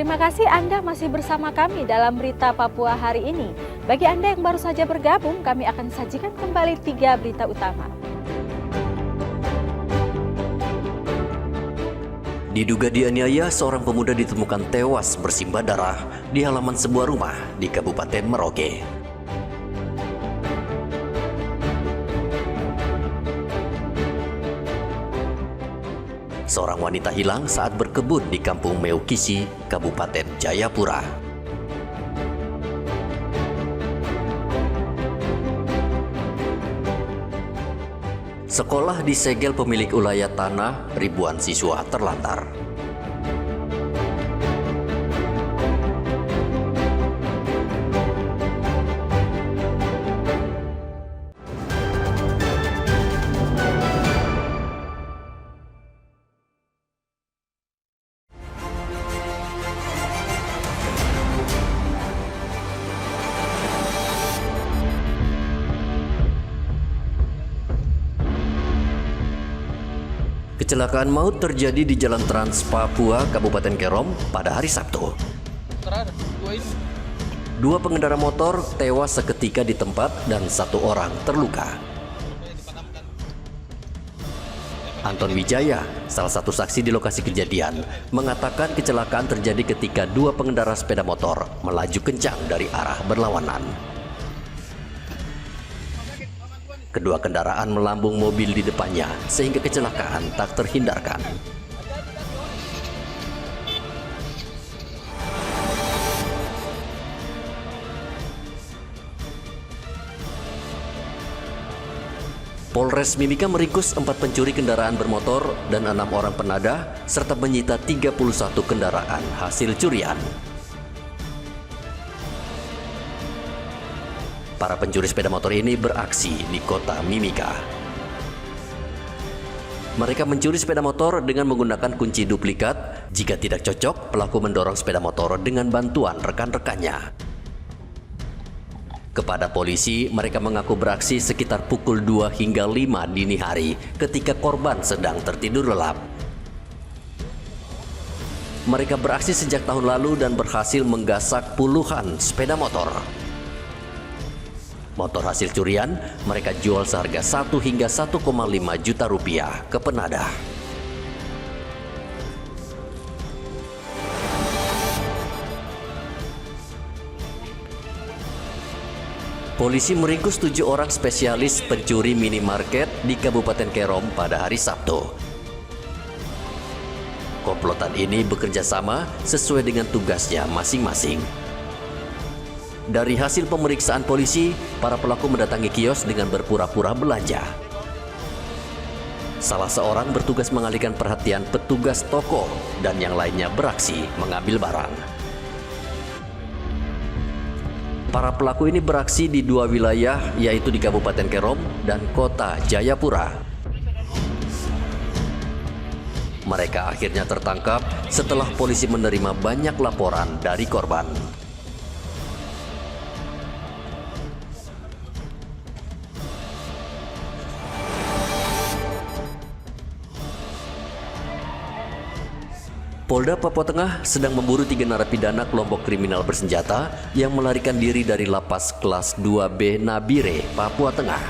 Terima kasih Anda masih bersama kami dalam Berita Papua hari ini. Bagi Anda yang baru saja bergabung, kami akan sajikan kembali 3 berita utama. Diduga dianiaya, seorang pemuda ditemukan tewas bersimbah darah di halaman sebuah rumah di Kabupaten Merauke. Seorang wanita hilang saat berkebun di Kampung Meukisi, Kabupaten Jayapura. Sekolah disegel pemilik ulayat tanah, ribuan siswa terlantar. Kecelakaan maut terjadi di Jalan Trans Papua, Kabupaten Kerom pada hari Sabtu. 2 pengendara motor tewas seketika di tempat dan 1 orang terluka. Anton Wijaya, salah satu saksi di lokasi kejadian, mengatakan kecelakaan terjadi ketika 2 pengendara sepeda motor melaju kencang dari arah berlawanan. Kedua kendaraan melambung mobil di depannya sehingga kecelakaan tak terhindarkan. Polres Mimika meringkus 4 pencuri kendaraan bermotor dan 6 orang penadah serta menyita 31 kendaraan hasil curian. Para pencuri sepeda motor ini beraksi di kota Mimika. Mereka mencuri sepeda motor dengan menggunakan kunci duplikat. Jika tidak cocok, pelaku mendorong sepeda motor dengan bantuan rekan-rekannya. Kepada polisi, mereka mengaku beraksi sekitar pukul 2 hingga 5 dini hari ketika korban sedang tertidur lelap. Mereka beraksi sejak tahun lalu dan berhasil menggasak puluhan sepeda motor. Motor hasil curian mereka jual seharga 1 hingga 1,5 juta rupiah ke penadah. Polisi meringkus 7 orang spesialis pencuri minimarket di Kabupaten Kerom pada hari Sabtu. Komplotan ini bekerja sama sesuai dengan tugasnya masing-masing. Dari hasil pemeriksaan polisi, para pelaku mendatangi kios dengan berpura-pura belanja. Salah seorang bertugas mengalihkan perhatian petugas toko dan yang lainnya beraksi mengambil barang. Para pelaku ini beraksi di 2 wilayah, yaitu di Kabupaten Kerom dan Kota Jayapura. Mereka akhirnya tertangkap setelah polisi menerima banyak laporan dari korban. Polda Papua Tengah sedang memburu 3 narapidana kelompok kriminal bersenjata yang melarikan diri dari lapas kelas 2B Nabire, Papua Tengah.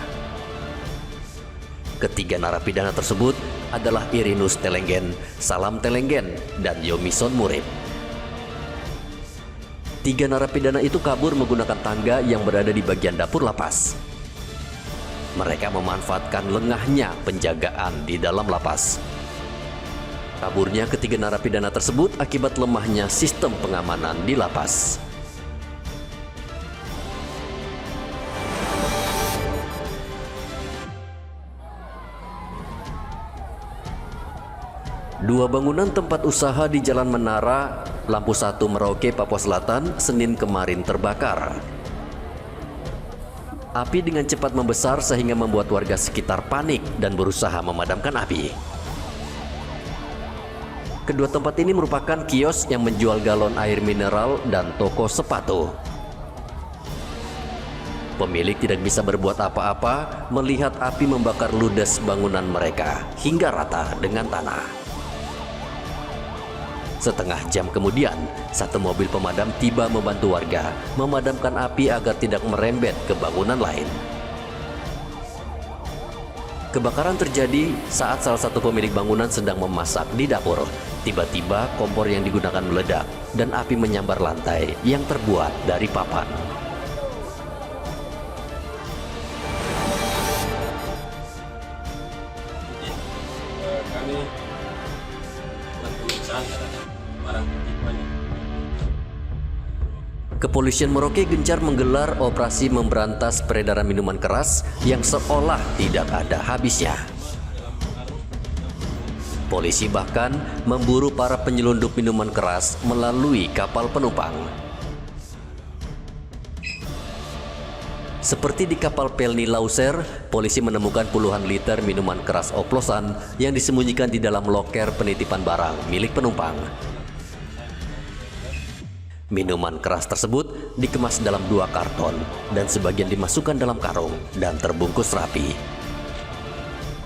Ketiga narapidana tersebut adalah Irinus Telenggen, Salam Telenggen, dan Yomison Murib. 3 narapidana itu kabur menggunakan tangga yang berada di bagian dapur lapas. Mereka memanfaatkan lengahnya penjagaan di dalam lapas. Kaburnya ketiga narapidana tersebut akibat lemahnya sistem pengamanan di lapas. Dua bangunan tempat usaha di Jalan Menara, Lampu 1 Merauke, Papua Selatan, Senin kemarin terbakar. Api dengan cepat membesar sehingga membuat warga sekitar panik dan berusaha memadamkan api. Kedua tempat ini merupakan kios yang menjual galon air mineral dan toko sepatu. Pemilik tidak bisa berbuat apa-apa melihat api membakar ludes bangunan mereka hingga rata dengan tanah. Setengah jam kemudian, satu mobil pemadam tiba membantu warga memadamkan api agar tidak merembet ke bangunan lain. Kebakaran terjadi saat salah satu pemilik bangunan sedang memasak di dapur. Tiba-tiba kompor yang digunakan meledak dan api menyambar lantai yang terbuat dari papan. Kami pemeriksaan terhadap barang bukti. Kepolisian Merauke gencar menggelar operasi memberantas peredaran minuman keras yang seolah tidak ada habisnya. Polisi bahkan memburu para penyelundup minuman keras melalui kapal penumpang. Seperti di kapal Pelni Lauser, polisi menemukan puluhan liter minuman keras oplosan yang disembunyikan di dalam loker penitipan barang milik penumpang. Minuman keras tersebut dikemas dalam 2 karton dan sebagian dimasukkan dalam karung dan terbungkus rapi.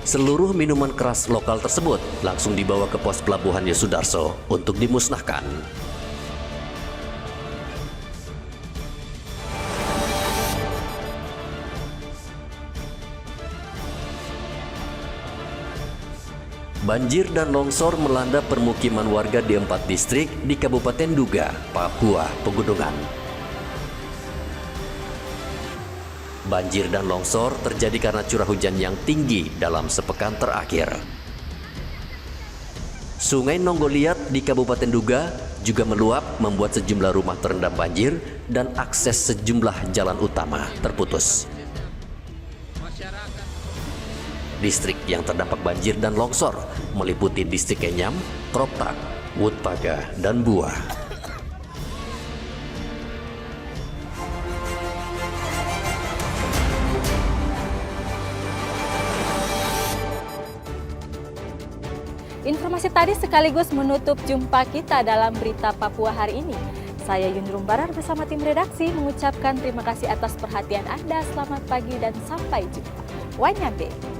Seluruh minuman keras lokal tersebut langsung dibawa ke pos pelabuhan Yosudarso untuk dimusnahkan. Banjir dan longsor melanda permukiman warga di 4 distrik di Kabupaten Duga, Papua Pegunungan. Banjir dan longsor terjadi karena curah hujan yang tinggi dalam sepekan terakhir. Sungai Nonggoliat di Kabupaten Duga juga meluap membuat sejumlah rumah terendam banjir dan akses sejumlah jalan utama terputus. Distrik yang terdampak banjir dan longsor meliputi distrik Kenyam, Kroptak, Woodpaga, dan Buah. Informasi tadi sekaligus menutup jumpa kita dalam Berita Papua hari ini. Saya Yunrum Barar bersama tim redaksi mengucapkan terima kasih atas perhatian Anda. Selamat pagi dan sampai jumpa. Wanyambe.